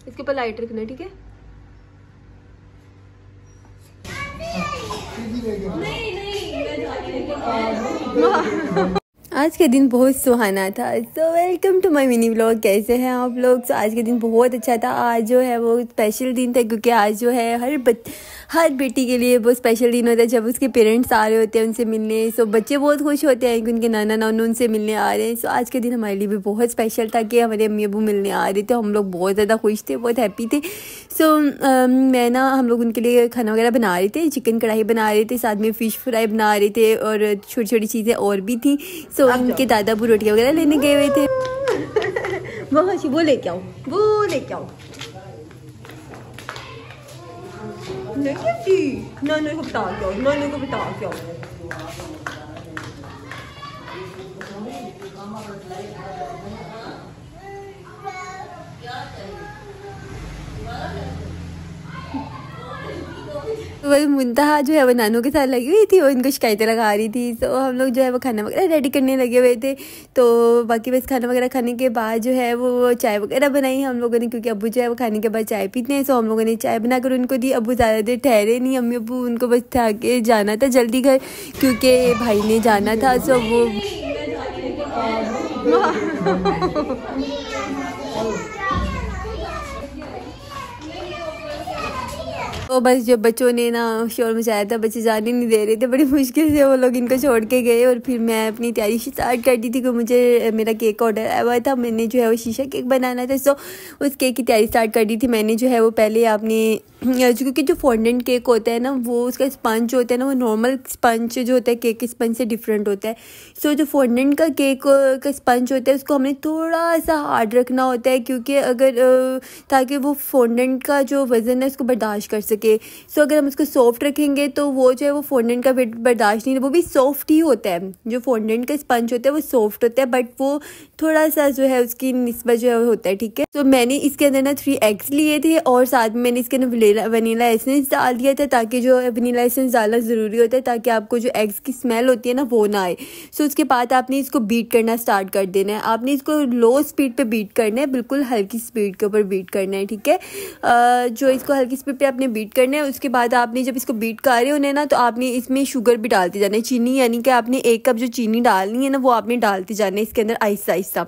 इसके ऊपर लाइट रखना है, ठीक है? आज का दिन बहुत सुहाना था। So welcome to my mini vlog. कैसे हैं आप लोग? तो आज का दिन बहुत अच्छा था। आज जो है वो स्पेशल दिन था, क्योंकि आज जो है हर बेटी के लिए बहुत स्पेशल दिन होता है जब उसके पेरेंट्स आ रहे होते हैं उनसे मिलने। सो बच्चे बहुत खुश होते हैं कि उनके नाना नानू उनसे मिलने आ रहे हैं। सो आज के दिन हमारे लिए भी बहुत स्पेशल था कि हमारे अम्मी अबू मिलने आ रहे थे। हम लोग बहुत ज़्यादा खुश थे, बहुत हैप्पी थे। सो हम लोग उनके लिए खाना वगैरह बना रहे थे, चिकन कढ़ाई बना रहे थे, साथ में फ़िश फ्राई बना रहे थे और छोटी छोटी चीज़ें और भी थी। सो उनके दादा अबू रोटियाँ वगैरह लेने गए हुए थे। वो लेके आओ, वो लेके आओ। नानू को बता के आओ, नानू को बता के आओ। वही मुंतहा जो है वो नानू के साथ लगी हुई थी और इनको शिकायतें लगा रही थी। तो हम लोग जो है वो खाना वगैरह रेडी करने लगे हुए थे। तो बाकी बस खाना वगैरह खाने के बाद जो है वो चाय वगैरह बनाई हम लोगों ने, क्योंकि अब्बू जो है वो खाने के बाद चाय पीते हैं। तो हम लोगों ने चाय बनाकर उनको दी। अब्बू ज़्यादा देर ठहरे नहीं, अम्मी अब्बू उनको बस था के जाना था जल्दी घर, क्योंकि भाई ने जाना था। सो वो तो बस जब बच्चों ने ना शोर मचाया था, बच्चे जाने नहीं दे रहे थे, बड़ी मुश्किल से वो लोग इनको छोड़ के गए। और फिर मैं अपनी तैयारी स्टार्ट कर दी थी कि मुझे मेरा केक का ऑर्डर आया हुआ था। मैंने जो है वो शीशा केक बनाना था। सो उस केक की तैयारी स्टार्ट कर दी थी मैंने। जो है वो पहले आपने, क्योंकि जो फॉन्डेंट केक होता है ना, वो उसका स्पंज होता है ना, वो नॉर्मल स्पंज जो होता है केक के स्पंज से डिफरेंट होता है। सो जो फॉन्डेंट का केक का स्पंज होता है उसको हमने थोड़ा सा हार्ड रखना होता है, क्योंकि अगर ताकि वो फॉन्डेंट का जो वज़न है उसको बर्दाश्त कर सके। सो अगर हम उसको सॉफ्ट रखेंगे तो वो जो है वो फॉन्डेंट का वेट बर्दाश्त नहीं, वो भी सॉफ्ट ही होता है। जो फॉन्डेंट का स्पंज होता है वो सॉफ्ट होता है, बट वो थोड़ा सा जो है उसकी निस्बत जो है होता है, ठीक है। तो मैंने इसके अंदर ना 3 एग्स लिए थे और साथ में मैंने इसके अंदर वनीला एसेंस डाल दिया था, ताकि जो वनीला एसेंस डालना ज़रूरी होता है ताकि आपको जो एग्स की स्मेल होती है ना वो ना आए। सो उसके बाद आपने इसको बीट करना स्टार्ट कर देना है। आपने इसको लो स्पीड पे बीट करना है, बिल्कुल हल्की स्पीड के ऊपर बीट करना है, ठीक है। जो इसको हल्की स्पीड पे आपने बीट करना है। उसके बाद आपने जब इसको बीट कर रहे होने ना, तो आपने इसमें शुगर भी डालते जाना है, चीनी, यानी कि आपने 1 कप जो चीनी डालनी है ना वो आपने डालते जाना है इसके अंदर आहिस्ता आहिस्ता।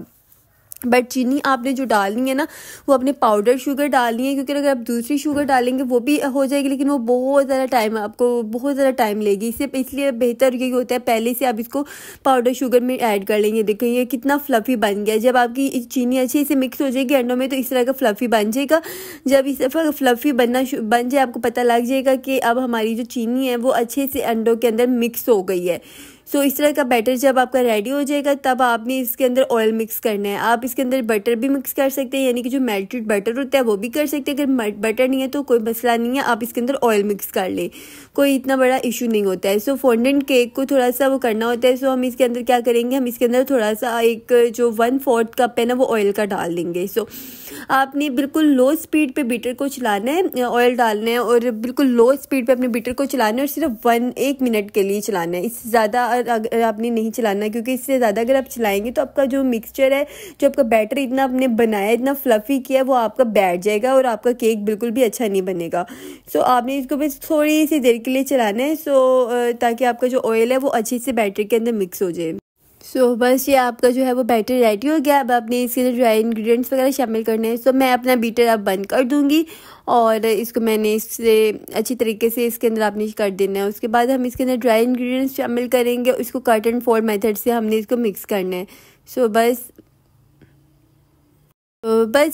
बट चीनी आपने जो डालनी है ना वो अपने पाउडर शुगर डालनी है, क्योंकि अगर आप दूसरी शुगर डालेंगे वो भी हो जाएगी, लेकिन वो बहुत ज़्यादा टाइम, आपको बहुत ज़्यादा टाइम लेगी। इसलिए बेहतर यही होता है पहले से आप इसको पाउडर शुगर में ऐड कर लेंगे। देखें ये कितना फ्लफ़ी बन गया। जब आपकी चीनी अच्छे से मिक्स हो जाएगी एंडों में तो इस तरह का फ्लफ़ी बन जाएगा। जब इस तरह फ्लफ़ी बन जाए आपको पता लग जाएगा कि अब हमारी जो चीनी है वो अच्छे से अंडों के अंदर मिक्स हो गई है। सो इस तरह का बैटर जब आपका रेडी हो जाएगा तब आपने इसके अंदर ऑयल मिक्स करना है। आप इसके अंदर बटर भी मिक्स कर सकते हैं, यानी कि जो मेल्टेड बटर होता है वो भी कर सकते हैं। अगर बटर नहीं है तो कोई मसला नहीं है, आप इसके अंदर ऑयल मिक्स कर ले, कोई इतना बड़ा इशू नहीं होता है। सो फॉन्डेंट केक को थोड़ा सा वो करना होता है। सो हम इसके अंदर क्या करेंगे, हम इसके अंदर थोड़ा सा एक जो 1/4 कप है ना वो ऑयल का डाल देंगे। सो आपने बिल्कुल लो स्पीड पे बीटर को चलाना है, ऑयल डालना है और बिल्कुल लो स्पीड पे अपने बीटर को चलाना है और सिर्फ 1 मिनट के लिए चलाना है। इससे ज़्यादा आपने नहीं चलाना, क्योंकि इससे ज़्यादा अगर आप चलाएंगे तो आपका जो मिक्सचर है, जो आपका बैटर इतना आपने बनाया, इतना फ्लफ़ी किया, वो आपका बैठ जाएगा और आपका केक बिल्कुल भी अच्छा नहीं बनेगा। सो आपने इसको बस थोड़ी सी देर के लिए चलाना है, सो ताकि आपका जो ऑयल है वो अच्छे से बैटर के अंदर मिक्स हो जाए। सो बस ये आपका जो है वो बैटर रेडी हो गया। अब आपने इसके अंदर ड्राई इंग्रेडिएंट्स वगैरह शामिल करने हैं। सो मैं अपना बीटर अब बंद कर दूंगी और इसको मैंने इससे अच्छी तरीके से इसके अंदर आपने कर देना है। उसके बाद हम इसके अंदर ड्राई इंग्रेडिएंट्स शामिल करेंगे, इसको कट एंड फोल्ड मेथड से हमने इसको मिक्स करना है। सो बस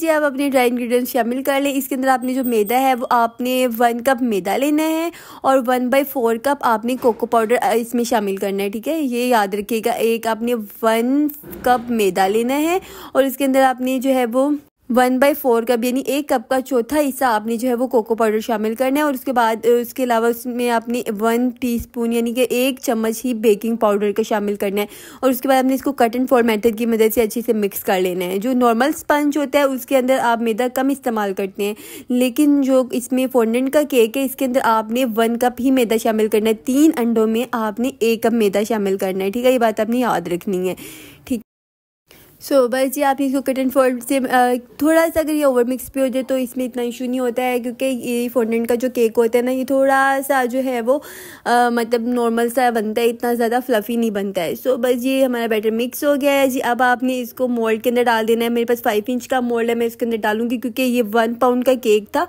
ये आप अपने ड्राई इंग्रेडिएंट्स शामिल कर लें। इसके अंदर आपने जो मैदा है वो आपने 1 कप मैदा लेना है और 1/4 कप आपने कोको पाउडर इसमें शामिल करना है, ठीक है। ये याद रखिएगा, एक आपने 1 कप मैदा लेना है और इसके अंदर आपने जो है वो 1/4 कप यानी 1 कप का चौथा हिस्सा आपने जो है वो कोको पाउडर शामिल करना है। और उसके बाद उसके अलावा उसमें आपने 1 टीस्पून यानी कि 1 चम्मच ही बेकिंग पाउडर का शामिल करना है। और उसके बाद आपने इसको कट एंड फोल्ड मेथड की मदद से अच्छे से मिक्स कर लेना है। जो नॉर्मल स्पंज होता है उसके अंदर आप मैदा कम इस्तेमाल करते हैं, लेकिन जो इसमें फॉन्डेंट का केक है इसके अंदर आपने 1 कप ही मैदा शामिल करना है। 3 अंडों में आपने 1 कप मैदा शामिल करना है, ठीक है। ये बात आपने याद रखनी है, ठीक। सो बस जी आपने इसको कट एंड फोल्ड से थोड़ा सा अगर ये ओवर मिक्स भी हो जाए तो इसमें इतना इशू नहीं होता है, क्योंकि ये फॉन्डेंट का जो केक होता है ना, ये थोड़ा सा जो है वो मतलब नॉर्मल सा बनता है, इतना ज़्यादा फ्लफ़ी नहीं बनता है। सो बस ये हमारा बैटर मिक्स हो गया है जी। अब आपने इसको मोल्ड के अंदर डाल देना है। मेरे पास 5 इंच का मोल्ड है, मैं इसके अंदर डालूंगी क्योंकि ये 1 पाउंड का केक था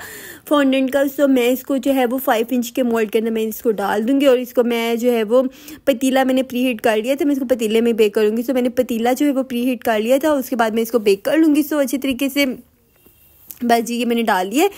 फॉन्डेंट का। सो मैं इसको जो है वो 5 इंच के मोल्ड के अंदर मैं इसको डाल दूँगी और इसको मैं जो है वो पतीला मैंने प्री हीट कर लिया था, मैं इसको पतीले में बेक करूँगी। सो मैंने पतीला जो है वो प्री हीट कर लिया था, उसके बाद मैं इसको बेक कर लूँगी। सो अच्छी तरीके से बस जी ये मैंने डाल दिए।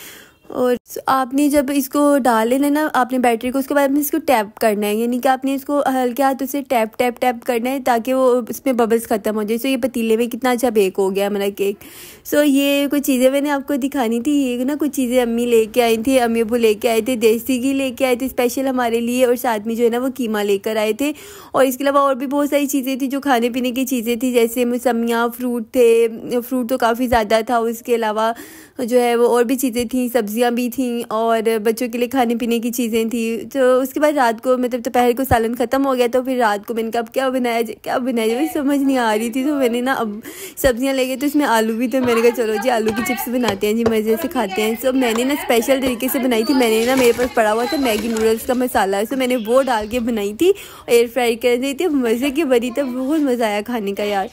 और आपने जब इसको डाल लेना ना आपने बैटरी को, उसके बाद आपने इसको टैप करना है, यानी कि आपने इसको हल्के हाथों से टैप टैप टैप करना है ताकि वो उसमें बबल्स ख़त्म हो जाए। सो ये पतीले में कितना अच्छा बेक हो गया हमारा केक। सो ये कुछ चीज़ें मैंने आपको दिखानी थी। ये ना कुछ चीज़ें अम्मी लेके आई थी, अम्मी अबू लेके आए थे, देसी घी लेके आए थे स्पेशल हमारे लिए, और साथ में जो है ना वो कीमा लेकर आए थे। और इसके अलावा और भी बहुत सारी चीज़ें थी जो खाने पीने की चीज़ें थी, जैसे मौसमियाँ, फ्रूट थे, फ्रूट तो काफ़ी ज़्यादा था। उसके अलावा जो है वो और भी चीज़ें थी, सब्जियां भी थी और बच्चों के लिए खाने पीने की चीज़ें थी। तो उसके बाद रात को मतलब दोपहर को सालन ख़त्म हो गया, तो फिर रात को मैंने कहा अब क्या बनाया जाए समझ नहीं आ रही थी। तो मैंने ना अब सब्जियां ले गई तो इसमें आलू भी, तो मैंने कहा चलो जी आलू की चिप्स बनाते हैं जी, मज़े से खाते हैं। सो मैंने ना स्पेशल तरीके से बनाई थी। मैंने ना मेरे पास पड़ा हुआ था मैगी नूडल्स का मसाला, सो मैंने वो डाल के बनाई थी, एयर फ्राई कर दी थी, मज़े की बनी थी, बहुत मज़ा आया खाने का यार।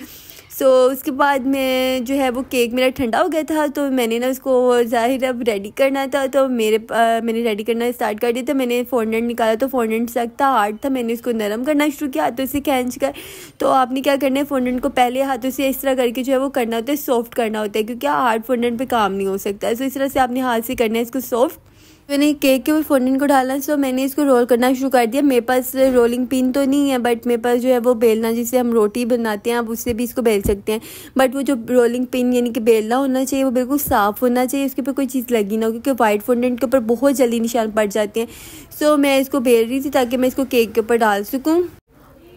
सो उसके बाद में जो है वो केक मेरा ठंडा हो गया था, तो मैंने ना उसको ज़ाहिर अब रेडी करना था, तो मैंने रेडी करना स्टार्ट कर दिया। तो मैंने फॉन्डेंट निकाला, तो फॉन्डेंट सख्त था, हार्ड था। मैंने इसको नरम करना शुरू किया हाथों से खींच कर। तो आपने क्या करना है, फॉन्डेंट को पहले हाथों से इस तरह करके जो है वो करना होता है, सॉफ्ट करना होता है, क्योंकि हार्ड फॉन्डेंट पे काम नहीं हो सकता है। सो इस तरह से आपने हाथ से करना है इसको सॉफ्ट। मैंने केक के ऊपर फॉन्डेंट को डाला, सो मैंने इसको रोल करना शुरू कर दिया। मेरे पास रोलिंग पिन तो नहीं है, बट मेरे पास जो है वो बेलना, जिससे हम रोटी बनाते हैं, आप उससे भी इसको बेल सकते हैं। बट वो जो रोलिंग पिन यानी कि बेलना होना चाहिए वो बिल्कुल साफ़ होना चाहिए, उसके ऊपर कोई चीज़ लगी ना हो, क्योंकि वाइट फॉन्डेंट के ऊपर बहुत जल्दी निशान पड़ जाते हैं। सो मैं इसको बेल रही थी ताकि मैं इसको केक के ऊपर डाल सकूँ।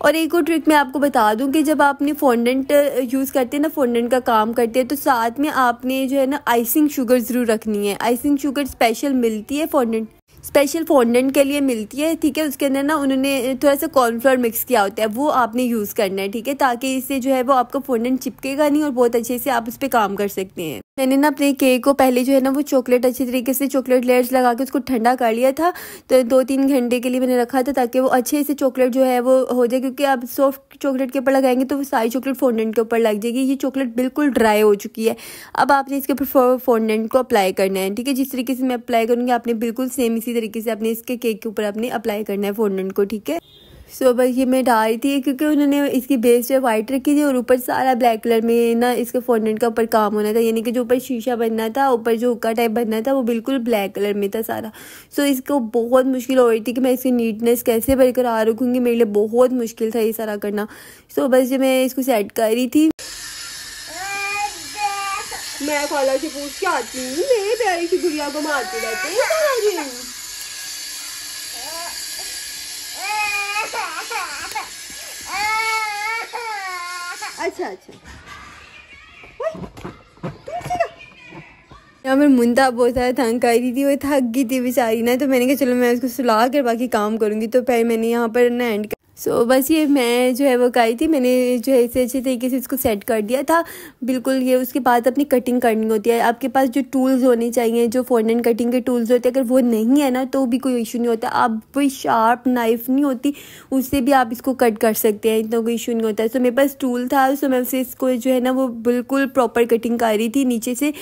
और एक और ट्रिक मैं आपको बता दूं कि जब आपने फॉन्डेंट यूज़ करते हैं ना, फॉन्डेंट का काम करते हैं, तो साथ में आपने जो है ना आइसिंग शुगर ज़रूर रखनी है। आइसिंग शुगर स्पेशल मिलती है, फॉन्डेंट स्पेशल फॉन्डेंट के लिए मिलती है, ठीक है। उसके अंदर ना उन्होंने थोड़ा सा कॉर्नफ्लोर मिक्स किया होता है, वो आपने यूज़ करना है, ठीक है, ताकि इससे जो है वो आपका फॉन्डेंट चिपकेगा नहीं और बहुत अच्छे से आप उस पर काम कर सकते हैं। मैंने ना अपने केक को पहले जो है ना वो चॉकलेट अच्छे तरीके से चॉकलेट लेयर्स लगा के उसको ठंडा कर लिया था। तो 2-3 घंटे के लिए मैंने रखा था ताकि वो अच्छे से चॉकलेट जो है वो हो जाए, क्योंकि आप सॉफ्ट चॉकलेट के ऊपर लगाएंगे तो वो सारी चॉकलेट फॉन्डेंट के ऊपर लग जाएगी। ये चॉकलेट बिल्कुल ड्राई हो चुकी है। अब आपने इसके ऊपर फॉन्डेंट को अप्लाई करना है, ठीक है। जिस तरीके से मैं अप्लाई करूँगी आपने बिल्कुल सेम इसी तरीके से अपने इसके केक के ऊपर आपने अप्लाई करना है फॉन्डेंट को, ठीक है। सो बस ये मैं डाल रही थी क्योंकि उन्होंने इसकी बेस जो वाइट रखी थी और ऊपर सारा ब्लैक कलर में ना इसके फॉन्डेंट का ऊपर काम होना था, यानी कि जो ऊपर शीशा बनना था, ऊपर जो हुक्का टाइप बनना था, वो बिल्कुल ब्लैक कलर में था सारा। सो इसको बहुत मुश्किल हो रही थी कि मैं इसकी नीटनेस कैसे बरकरार रखूँगी, मेरे लिए बहुत मुश्किल था ये सारा करना। सो बस जब मैं इसको सेट कर रही थी, मैं खाला से पूछ के आती हूँ, मेरे प्यारी सी गुड़िया को मारते रहते हैं। अच्छा यहाँ पर मुंदा बहुत सारा तंग कर रही थी, वो थक गई थी बेचारी ना, तो मैंने कहा चलो मैं उसको सुला कर बाकी काम करूँगी। तो पहले मैंने यहाँ पर ना एंड सो बस ये मैं जो है वो करी थी, मैंने जो है इसे अच्छे तरीके से इसको सेट कर दिया था बिल्कुल। ये उसके बाद अपनी कटिंग करनी होती है। आपके पास जो टूल्स होने चाहिए, जो फॉन्डेंट कटिंग के टूल्स होते हैं, अगर वो नहीं है ना तो भी कोई इशू नहीं होता। आप कोई शार्प नाइफ नहीं होती, उससे भी आप इसको कट कर सकते हैं, इतना कोई इशू नहीं होता है। सो मेरे पास टूल था, सो मैं उससे इसको जो है ना वो बिल्कुल प्रॉपर कटिंग कर रही थी नीचे से,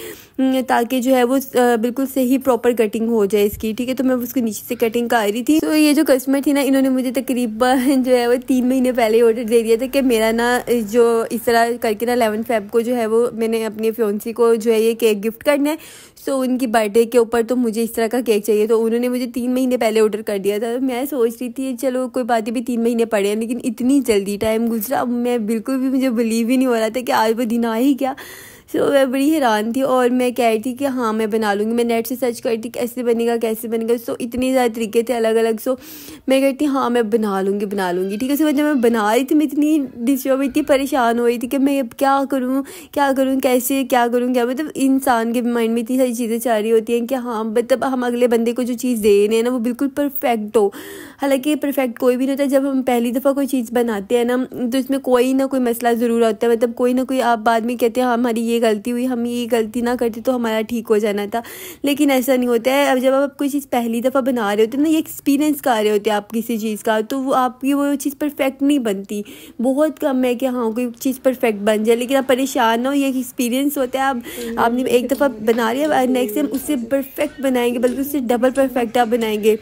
ताकि जो है वो बिल्कुल सही प्रॉपर कटिंग हो जाए इसकी, ठीक है। तो मैं उसको नीचे से कटिंग कर रही थी। तो ये जो कस्टमर थी ना, इन्होंने मुझे तकरीबन जो है वो 3 महीने पहले ऑर्डर दे दिया था कि मेरा ना जो इस तरह करके ना 11 फेब को जो है वो मैंने अपनी फियोंसी को जो है ये केक गिफ्ट करना है। सो उनकी बर्थडे के ऊपर तो मुझे इस तरह का केक चाहिए, तो उन्होंने मुझे 3 महीने पहले ऑर्डर कर दिया था। मैं सोच रही थी चलो कोई बात नहीं, भी 3 महीने पड़े हैं, लेकिन इतनी जल्दी टाइम गुजरा, मैं बिल्कुल भी मुझे बिलीव ही नहीं हो रहा था कि आज वो दिन आ ही गया। सो मैं बड़ी हैरान थी और मैं कह रही थी कि हाँ मैं बना लूँगी। मैं नेट से सर्च करती थी कैसे बनेगा कैसे बनेगा। सो इतनी ज़्यादा तरीके थे अलग अलग। सो मैं कहती हाँ मैं बना लूँगी ठीक है। सो जब मैं बना रही थी मैं इतनी डिस्टर्ब इतनी परेशान हो रही थी कि मैं अब क्या करूँ कैसे क्या करूँ क्या, मतलब इंसान के माइंड में इतनी सारी चीज़ें चल रही होती हैं कि हाँ मतलब हम अगले बंदे को जो चीज़ दे रहे हैं ना वो बिल्कुल परफेक्ट हो। हालांकि परफेक्ट कोई भी नहीं होता। जब हम पहली दफ़ा कोई चीज़ बनाते हैं ना तो इसमें कोई ना कोई मसला ज़रूर होता है, मतलब कोई ना कोई आप बाद में कहते हैं हमारी ये गलती हुई, हम ये गलती ना करते तो हमारा ठीक हो जाना था, लेकिन ऐसा नहीं होता है। अब जब आप कोई चीज़ पहली दफ़ा बना रहे होते हैं ना, ये एक्सपीरियंस कर रहे होते हैं आप किसी चीज़ का, तो वो आपकी वो चीज़ परफेक्ट नहीं बनती। बहुत कम है कि हाँ कोई चीज़ परफेक्ट बन जाए, लेकिन आप परेशान ना हो, ये एक्सपीरियंस होता है। आपने एक दफ़ा बना लिया, नेक्स्ट टाइम उससे परफेक्ट बनाएंगे, बल्कि उससे डबल परफेक्ट आप बनाएंगे।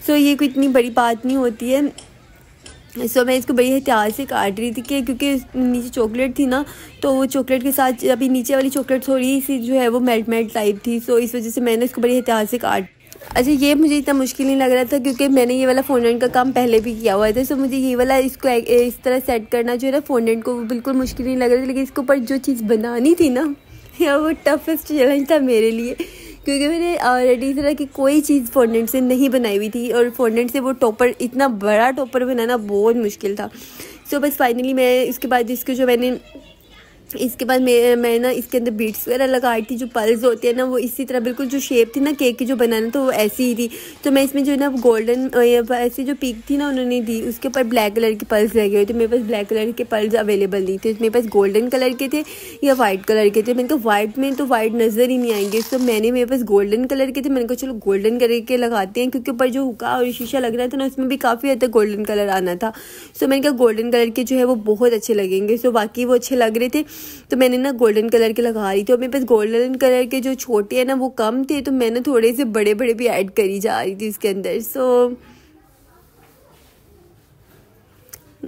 सो ये कोई इतनी बड़ी बात नहीं होती है। सो मैं इसको बड़ी एहतियात से काट रही थी कि क्योंकि नीचे चॉकलेट थी ना, तो वो चॉकलेट के साथ अभी नीचे वाली चॉकलेट थोड़ी सी जो है वो मेल्ट टाइप थी। सो इस वजह से मैंने इसको बड़ी एहतियात से काट। अच्छा ये मुझे इतना मुश्किल नहीं लग रहा था क्योंकि मैंने ये वाला फॉन्डेंट का काम पहले भी किया हुआ था। सो मुझे ये वाला इसको इस तरह सेट करना जो है ना फॉन्डेंट को, वो बिल्कुल मुश्किल नहीं लग रहा था। लेकिन इसके ऊपर जो चीज़ बनानी थी ना यार वो टफेस्ट चैलेंज था मेरे लिए, क्योंकि मैंने ऑलरेडी इस तरह की कोई चीज़ फॉन्डेंट से नहीं बनाई हुई थी और फॉन्डेंट से वो टॉपर, इतना बड़ा टॉपर बनाना बहुत मुश्किल था। सो बस फाइनली मैं इसके बाद मैं ना इसके अंदर बीट्स वगैरह लगाई थी। जो पल्स होती है ना वो इसी तरह बिल्कुल जो शेप थी ना केक की जो बनाना तो वो ऐसी ही थी। तो मैं इसमें जो है ना गोल्डन ऐसी जो पीक थी ना उन्होंने दी, उसके ऊपर ब्लैक कलर के पल्स लगे हुए थे। मेरे पास ब्लैक कलर के पल्स अवेलेबल नहीं थे, मेरे पास गोल्डन कलर के थे या वाइट कलर के थे। मैंने कहा वाइट में तो वाइट नज़र ही नहीं आएंगे, तो मेरे पास गोल्डन कलर के थे। मैंने कहा चलो गोल्डन कलर के लगाते हैं, क्योंकि ऊपर जो हुक्का और शीशा लग रहा था ना उसमें भी काफ़ी हद तक गोल्डन कलर आना था। सो मैंने कहा गोल्डन कलर के जो है वो बहुत अच्छे लगेंगे। सो बाकी वो अच्छे लग रहे थे तो मैंने ना गोल्डन कलर के लगा रही थी। और मेरे पास गोल्डन कलर के जो छोटे हैं ना वो कम थे, तो मैंने थोड़े से बड़े बड़े भी ऐड करी जा रही थी इसके अंदर। सो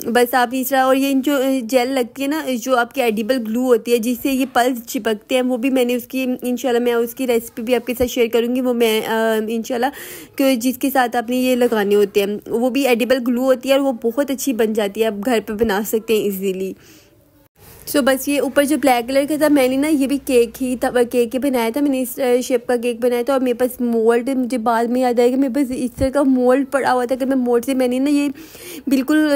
बस आप इस तरह, और ये जो जेल लगती है ना जो आपकी एडिबल ग्लू होती है जिससे ये पल्स चिपकते हैं, वो भी मैंने उसकी इंशाल्लाह मैं उसकी रेसिपी भी आपके साथ शेयर करूँगी। वो मैं इंशाल्लाह कि जिसके साथ आपने ये लगाने होते हैं वो भी एडिबल ग्लू होती है और वो बहुत अच्छी बन जाती है, आप घर पर बना सकते हैं ईजीली। सो बस ये ऊपर जो ब्लैक कलर का था मैंने ना ये भी केक ही बनाया था। मैंने इस शेप का केक बनाया था और मेरे पास मोल्ड, मुझे बाद में याद आया कि मेरे पास इस तरह का मोल्ड पड़ा हुआ था कि मैं मोल्ड से मैंने ना ये बिल्कुल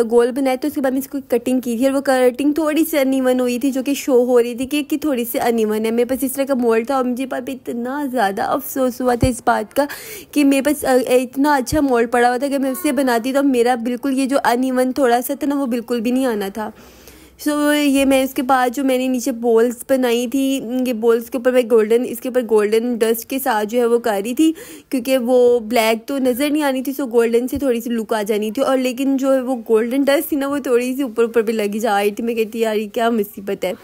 गोल बनाया। तो उसके बाद मैं इसको कटिंग की थी और वो कटिंग थोड़ी सी अनइवन हुई थी, जो कि शो हो रही थी कि थोड़ी सी अनइवन है। मेरे पास इस तरह का मोल्ड था और मुझे पास इतना ज़्यादा अफसोस हुआ था इस बात का कि मेरे पास इतना अच्छा मोल्ड पड़ा हुआ था कि मैं उससे बनाती तो मेरा बिल्कुल ये जो अनइवन थोड़ा सा था ना वो बिल्कुल भी नहीं आना था। सो ये मैं इसके बाद जो मैंने नीचे बॉल्स बनाई थी, ये बॉल्स के ऊपर मैं इसके ऊपर गोल्डन डस्ट के साथ जो है वो कर रही थी, क्योंकि वो ब्लैक तो नज़र नहीं आनी थी, सो गोल्डन से थोड़ी सी लुक आ जानी थी। और लेकिन जो है वो गोल्डन डस्ट थी ना वो थोड़ी सी ऊपर भी लगी जा रही थी। मैं कहती यार ये क्या मुसीबत है।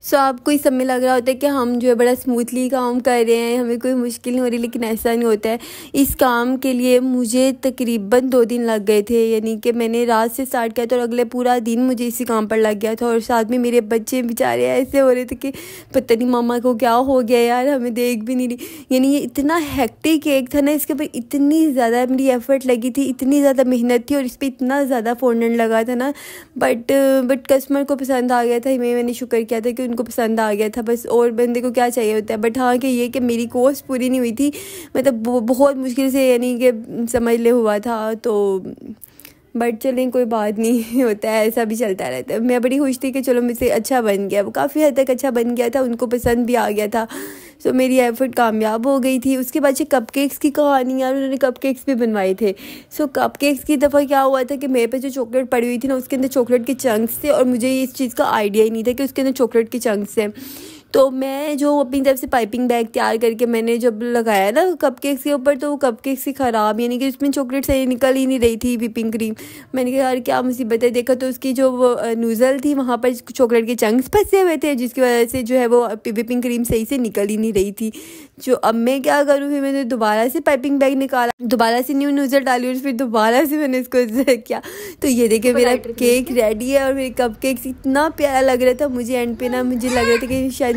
सो आपको इस समय लग रहा होता है कि हम जो है बड़ा स्मूथली काम कर रहे हैं, हमें कोई मुश्किल नहीं हो रही, लेकिन ऐसा नहीं होता है। इस काम के लिए मुझे तकरीबन 2 दिन लग गए थे, यानी कि मैंने रात से स्टार्ट किया था और अगले पूरा दिन मुझे इसी काम पर लग गया था। और साथ में मेरे बच्चे बेचारे ऐसे हो रहे थे कि पता नहीं मामा को क्या हो गया यार, हमें देख भी नहीं रही। यानी ये इतना हेक्टिक केक था ना, इसके ऊपर इतनी ज़्यादा मेरी एफ़र्ट लगी थी, इतनी ज़्यादा मेहनत थी और इस पर इतना ज़्यादा फॉन्डेंट लगा था ना, बट कस्टमर को पसंद आ गया था। मैंने शुक्र किया था कि उनको पसंद आ गया था, बस और बंदे को क्या चाहिए होता है। बट हाँ कि ये कि मेरी कोर्स पूरी नहीं हुई थी, मतलब बहुत मुश्किल से यानी कि समझ ले हुआ था। तो बट चलें कोई बात नहीं होता है, ऐसा भी चलता रहता है। मैं बड़ी खुश थी कि चलो मुझसे अच्छा बन गया, वो काफ़ी हद तक अच्छा बन गया था, उनको पसंद भी आ गया था। सो मेरी एफर्ट कामयाब हो गई थी। उसके बाद कपकेक्स की कहानी, यार उन्होंने कपकेक्स भी बनवाए थे। सो कपकेक्स की दफ़ा क्या हुआ था कि मेरे पे जो चॉकलेट पड़ी हुई थी ना उसके अंदर चॉकलेट के चंक्स थे और मुझे इस चीज़ का आइडिया ही नहीं था कि उसके अंदर चॉकलेट के चंक्स हैं। तो मैं जो अपनी तरफ से पाइपिंग बैग तैयार करके मैंने जब लगाया ना कपकेक्स के ऊपर, तो वो कपकेक्स की ख़राब, यानी कि उसमें चॉकलेट सही निकल ही नहीं रही थी, व्हिपिंग क्रीम। मैंने कहा यार क्या मुसीबत है। देखा तो उसकी जो वो नूज़ल थी वहाँ पर चॉकलेट के चंक्स फंसे हुए थे, जिसकी वजह से जो है वो व्हिपिंग क्रीम सही से निकल ही नहीं रही थी। जो अब मैं क्या करूँ, फिर मैंने दोबारा से पाइपिंग बैग निकाला, दोबारा से न्यू नूज़ल डाली और फिर दोबारा से मैंने इसको किया। तो ये देखिए मेरा केक रेडी है और मेरे कपकेक्स इतना प्यारा लग रहा था मुझे। एंड पे ना मुझे लग रहा था कि शायद